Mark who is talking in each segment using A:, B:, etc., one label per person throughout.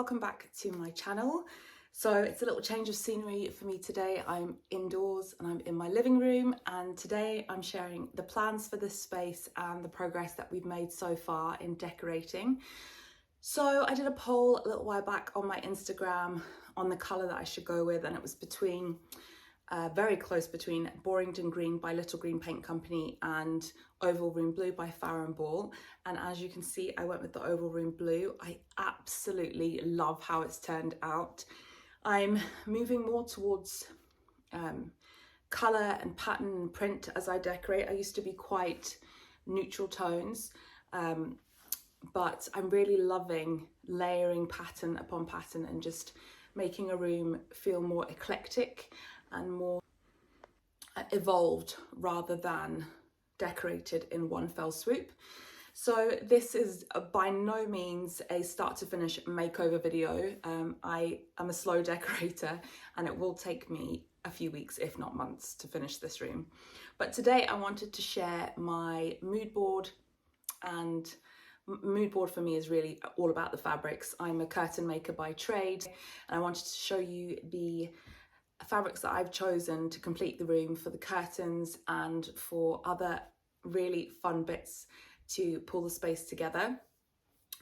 A: welcome back to my channel. So it's a little change of scenery for me today. I'm indoors and I'm in my living room, and today I'm sharing the plans for this space and the progress that we've made so far in decorating. So I did a poll a little while back on my Instagram on the colour that I should go with, and it was between very close between Borrington Green by Little Green Paint Company and Oval Room Blue by Farrow & Ball. And as you can see, I went with the Oval Room Blue. I absolutely love how it's turned out. I'm moving more towards colour and pattern and print as I decorate. I used to be quite neutral tones, but I'm really loving layering pattern upon pattern and just making a room feel more eclectic and more evolved rather than decorated in one fell swoop. So this is by no means a start to finish makeover video. I am a slow decorator and it will take me a few weeks, if not months, to finish this room. But today I wanted to share my mood board, and mood board for me is really all about the fabrics. I'm a curtain maker by trade, and I wanted to show you the fabrics that I've chosen to complete the room for the curtains and for other really fun bits to pull the space together.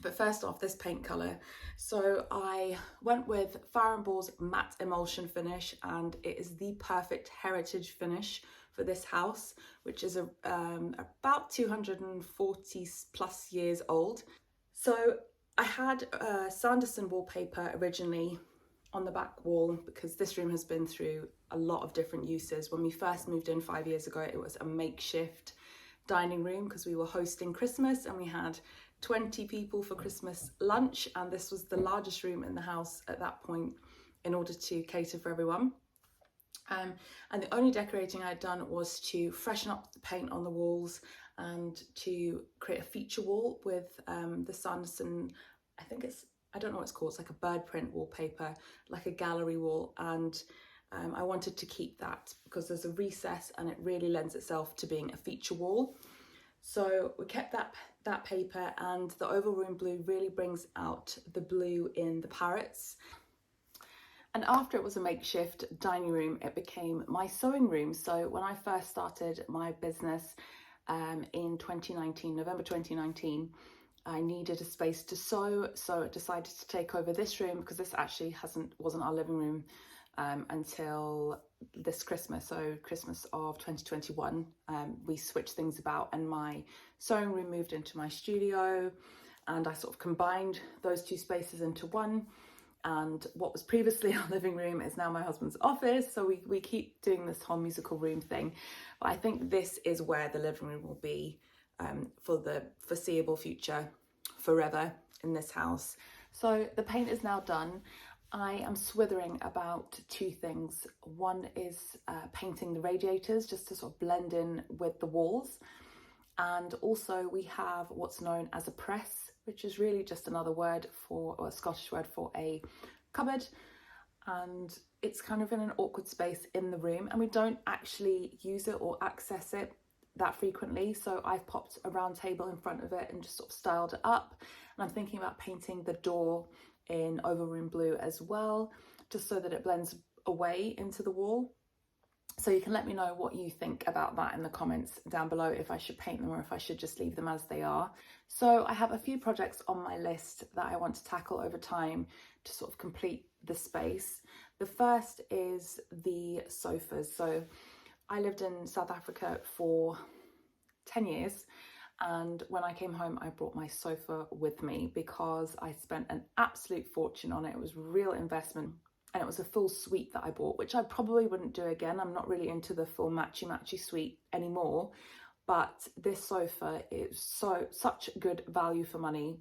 A: But first off, this paint colour. So I went with Farrow & Ball's matte emulsion finish, and it is the perfect heritage finish for this house, which is about 240 plus years old. So I had Sanderson wallpaper originally on the back wall because this room has been through a lot of different uses. When we first moved in 5 years ago, it was a makeshift dining room because we were hosting Christmas and we had 20 people for Christmas lunch, and this was the largest room in the house at that point in order to cater for everyone. And the only decorating I'd done was to freshen up the paint on the walls and to create a feature wall with the Sanderson, I don't know what it's called, it's like a bird print wallpaper, like a gallery wall, and I wanted to keep that because there's a recess and it really lends itself to being a feature wall. So we kept that paper, and the Oval Room Blue really brings out the blue in the parrots. And after it was a makeshift dining room, it became my sewing room. So when I first started my business in 2019, November 2019, I needed a space to sew, so I decided to take over this room because this actually wasn't our living room until this Christmas. So Christmas of 2021, we switched things about and my sewing room moved into my studio, and I sort of combined those two spaces into one. And what was previously our living room is now my husband's office. So we keep doing this whole musical room thing. But I think this is where the living room will be for the foreseeable future, forever in this house. So the paint is now done. I am swithering about two things. One is painting the radiators just to sort of blend in with the walls. And also we have what's known as a press, which is really just another word for, or a Scottish word for a cupboard. And it's kind of in an awkward space in the room, and we don't actually use it or access it that frequently. So I've popped a round table in front of it and just sort of styled it up. And I'm thinking about painting the door in Oval Room Blue as well, just so that it blends away into the wall. So you can let me know what you think about that in the comments down below, if I should paint them or if I should just leave them as they are. So I have a few projects on my list that I want to tackle over time to sort of complete the space. The first is the sofas. So I lived in South Africa for 10 years. And when I came home, I brought my sofa with me because I spent an absolute fortune on it. It was a real investment. And it was a full suite that I bought, which I probably wouldn't do again. I'm not really into the full matchy suite anymore. But this sofa is such good value for money.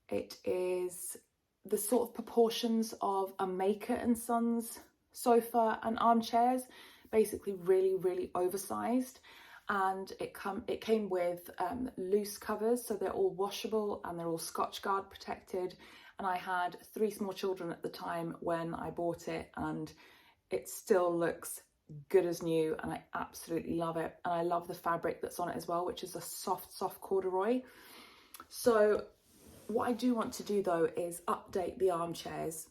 A: It is the sort of proportions of a Maker and Sons sofa and armchairs, basically really oversized. And it came with loose covers, so they're all washable and they're all Scotchgard protected. And I had 3 small children at the time when I bought it, and it still looks good as new, and I absolutely love it. And I love the fabric that's on it as well, which is a soft corduroy. So What I do want to do though is update the armchairs,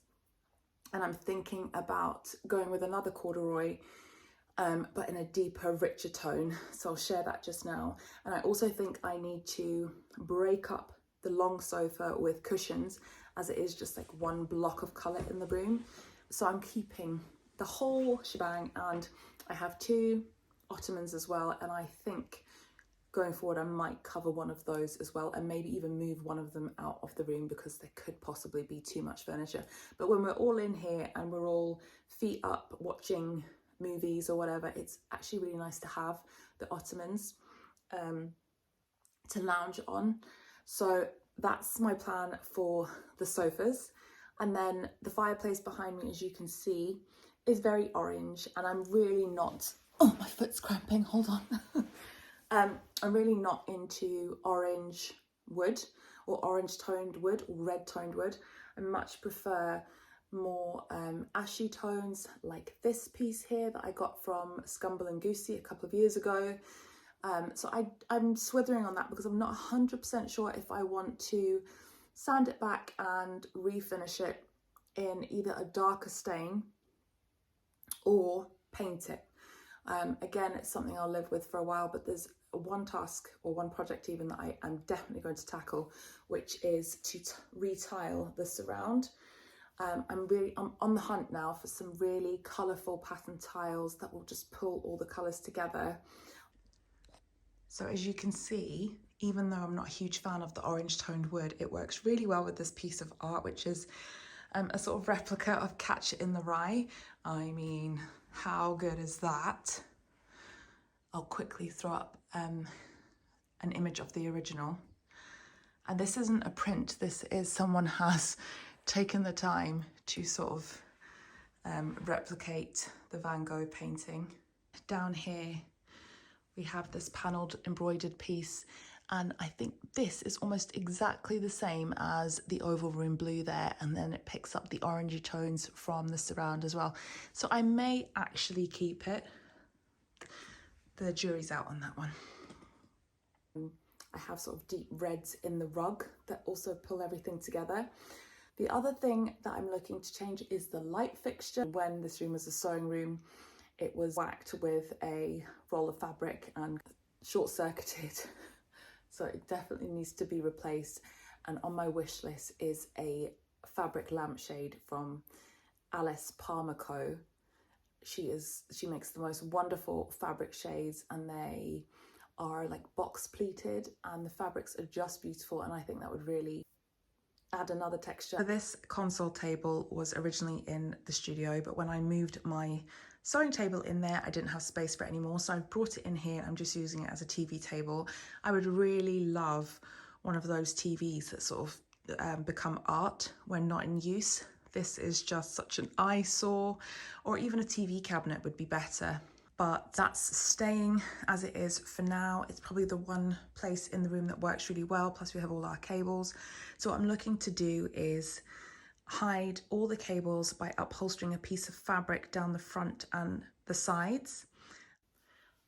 A: and I'm thinking about going with another corduroy, but in a deeper, richer tone. So I'll share that just now. And I also think I need to break up the long sofa with cushions, as it is just like one block of colour in the room. So I'm keeping the whole shebang, and I have 2 ottomans as well, and I think going forward I might cover one of those as well, and maybe even move one of them out of the room because there could possibly be too much furniture. But when we're all in here and we're all feet up watching movies or whatever, it's actually really nice to have the ottomans to lounge on. So that's my plan for the sofas. And then the fireplace behind me, as you can see, is very orange, and I'm really not, oh, my foot's cramping, hold on. I'm really not into orange wood or orange toned wood or red toned wood. I much prefer more ashy tones, like this piece here that I got from Scumble and Goosey a couple of years ago. So I'm swithering on that because I'm not 100% sure if I want to sand it back and refinish it in either a darker stain or paint it. Again, it's something I'll live with for a while, but there's one task or one project even that I am definitely going to tackle, which is to retile the surround. I'm on the hunt now for some really colourful pattern tiles that will just pull all the colours together. So as you can see, even though I'm not a huge fan of the orange toned wood, it works really well with this piece of art, which is a sort of replica of Catch It in the Rye. I mean, how good is that? I'll quickly throw up an image of the original. And this isn't a print, this is someone has taken the time to sort of replicate the Van Gogh painting. Down here we have this panelled embroidered piece, and I think this is almost exactly the same as the oval room blue there, and then it picks up the orangey tones from the surround as well. So I may actually keep it. The jury's out on that one. I have sort of deep reds in the rug that also pull everything together. The other thing that I'm looking to change is the light fixture. When this room was a sewing room, it was whacked with a roll of fabric and short-circuited. So it definitely needs to be replaced. And on my wish list is a fabric lampshade from Alice Palmer Co. She makes the most wonderful fabric shades, and they are like box pleated, and the fabrics are just beautiful, and I think that would really add another texture. So this console table was originally in the studio, but when I moved my sewing table in there, I didn't have space for it anymore, so I've brought it in here. I'm just using it as a TV table. I would really love one of those TVs that sort of become art when not in use. This is just such an eyesore, or even a TV cabinet would be better. But that's staying as it is for now. It's probably the one place in the room that works really well, plus we have all our cables. So what I'm looking to do is hide all the cables by upholstering a piece of fabric down the front and the sides.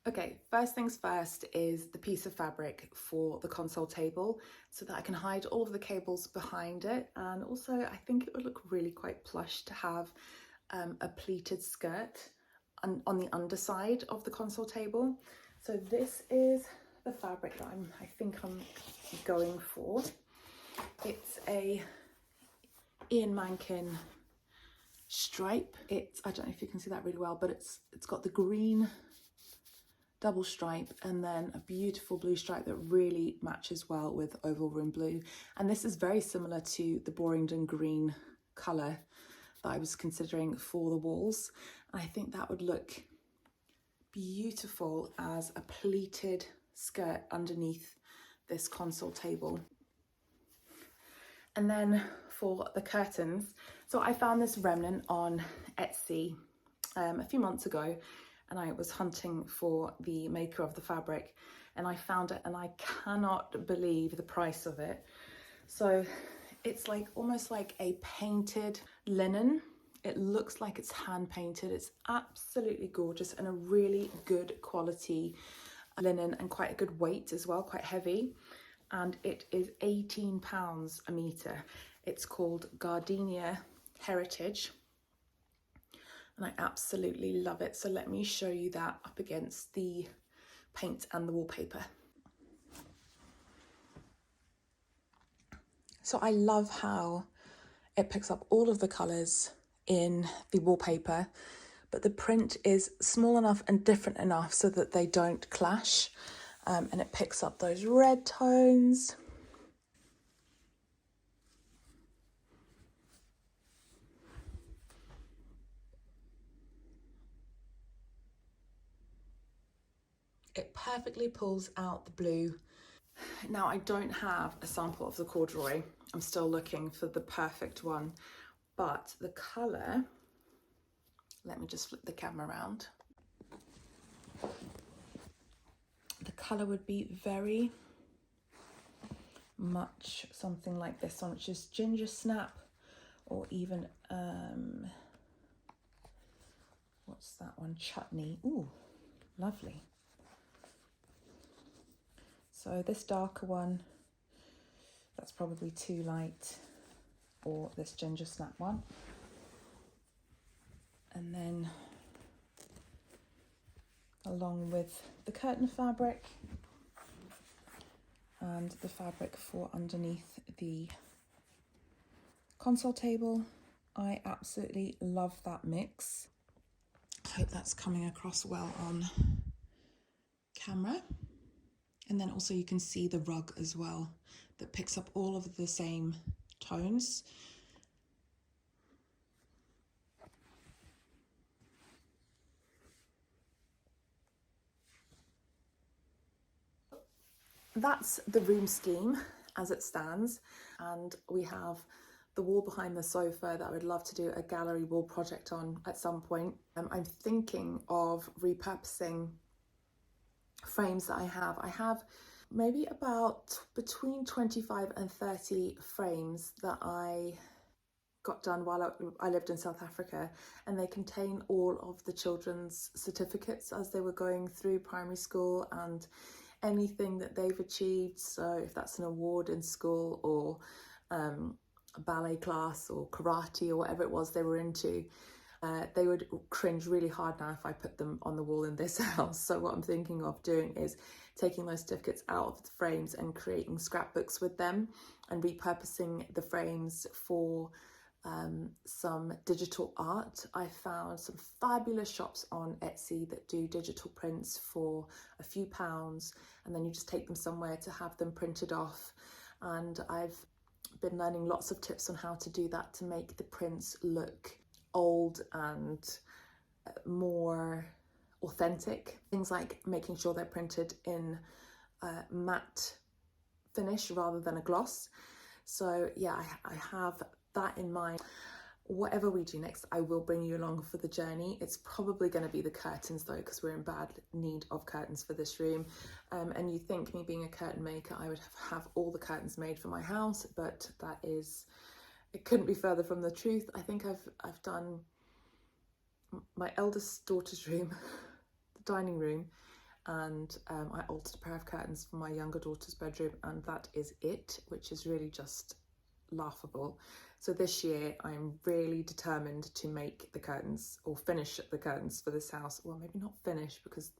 A: Okay, first things first is the piece of fabric for the console table, so that I can hide all of the cables behind it. And also I think it would look really quite plush to have a pleated skirt on the underside of the console table. So this is the fabric that I think I'm going for. It's a Ian Mankin stripe. I don't know if you can see that really well, but it's got the green double stripe and then a beautiful blue stripe that really matches well with oval room blue. And this is very similar to the Boringdon green colour that I was considering for the walls. And I think that would look beautiful as a pleated skirt underneath this console table. And then for the curtains, so I found this remnant on Etsy a few months ago, and I was hunting for the maker of the fabric, and I found it, and I cannot believe the price of it. So it's like almost like a painted linen. It looks like it's hand painted. It's absolutely gorgeous and a really good quality linen, and quite a good weight as well, quite heavy. and it is £18 a metre. It's called Gardenia Heritage, and I absolutely love it. So let me show you that up against the paint and the wallpaper. So I love how it picks up all of the colours in the wallpaper, but the print is small enough and different enough so that they don't clash, and it picks up those red tones. It perfectly pulls out the blue. Now, I don't have a sample of the corduroy. I'm still looking for the perfect one, but the colour, let me just flip the camera around. The colour would be very much something like this one, which is ginger snap, or even, what's that one? Chutney. Ooh, lovely. So this darker one, that's probably too light, or this ginger snap one. And then along with the curtain fabric and the fabric for underneath the console table, I absolutely love that mix. I hope that's coming across well on camera. And then also you can see the rug as well that picks up all of the same tones. That's the room scheme as it stands, and we have the wall behind the sofa that I would love to do a gallery wall project on at some point. I'm thinking of repurposing frames that I have. I have maybe about between 25 and 30 frames that I got done while I lived in South Africa, and they contain all of the children's certificates as they were going through primary school and anything that they've achieved. So if that's an award in school, or a ballet class or karate or whatever it was they were into, they would cringe really hard now if I put them on the wall in this house. So what I'm thinking of doing is taking those certificates out of the frames and creating scrapbooks with them, and repurposing the frames for some digital art. I found some fabulous shops on Etsy that do digital prints for a few pounds, and then you just take them somewhere to have them printed off. And I've been learning lots of tips on how to do that to make the prints look old and more authentic. Things like making sure they're printed in matte finish rather than a gloss. So yeah, I have that in mind. Whatever we do next, I will bring you along for the journey. It's probably going to be the curtains though, because we're in bad need of curtains for this room. And you think, me being a curtain maker, I would have all the curtains made for my house, but it couldn't be further from the truth. I think I've done my eldest daughter's room, the dining room, and I altered a pair of curtains for my younger daughter's bedroom, and that is it, which is really just laughable. So this year I'm really determined to make the curtains, or finish the curtains for this house. Well, maybe not finish because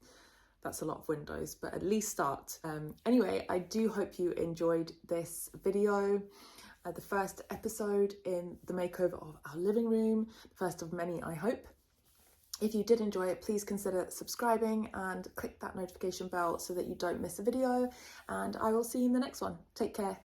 A: that's a lot of windows, but at least start. Anyway, I do hope you enjoyed this video, the first episode in the makeover of our living room, the first of many, I hope. If you did enjoy it, please consider subscribing and click that notification bell so that you don't miss a video, and I will see you in the next one. Take care.